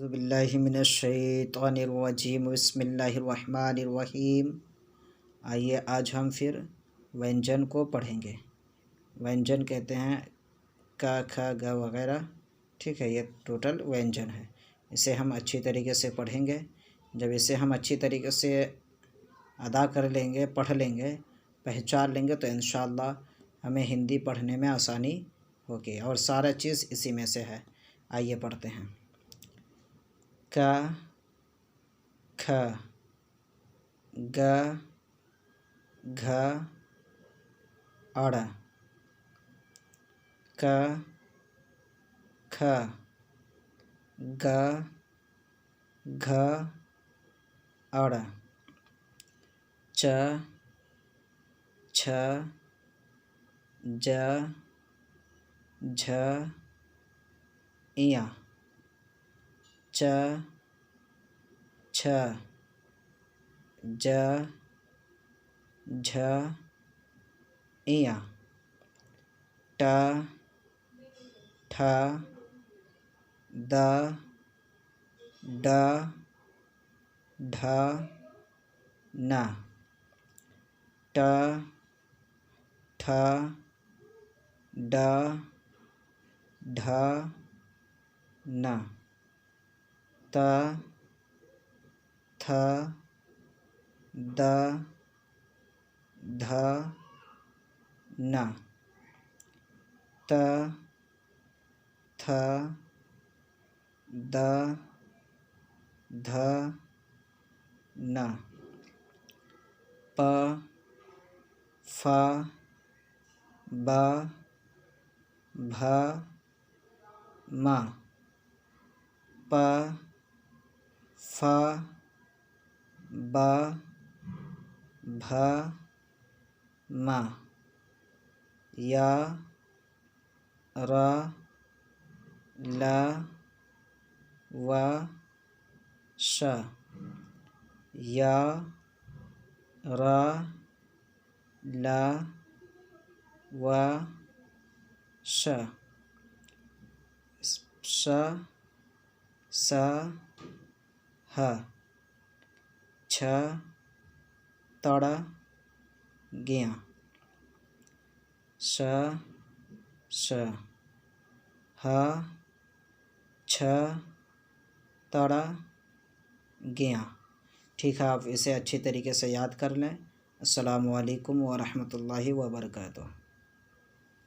बिस्मिल्लाहिमिनश्शैतानिर्रजीम बिस्मिल्लाहिर्रहमानिर्रहीम। आइए आज हम फिर व्यंजन को पढ़ेंगे। व्यंजन कहते हैं का, ख, ग वगैरह। ठीक है, ये टोटल व्यंजन है। इसे हम अच्छी तरीके से पढ़ेंगे। जब इसे हम अच्छी तरीके से अदा कर लेंगे, पढ़ लेंगे, पहचान लेंगे तो इंशाअल्लाह हमें हिंदी पढ़ने में आसानी होगी। और सारा चीज़ इसी में से है। आइए पढ़ते हैं। क, ख, ग, घ, अड़। क, ख, ग, घ, अड़। च, छ, ज, झ, इया। च, छ, ज, झ, इया। ट, ठ, द, ड, ढ, न। ट, ठ, ड, ढ, न। त, थ, द, ध, न। त, थ, द, ध, न। प, फ, ब, भ, म। प, फ, ब, भ, म। य, र, ल, व, श। य, र, ल, व, श। श, स, ह। छ, तड़, ज्ञ। श, श, ह, छ, तड़, ज्ञ। ठीक है, आप इसे अच्छी तरीके से याद कर लें। अस्सलामु अलैकुम व रहमतुल्लाहि व बरकातुहू।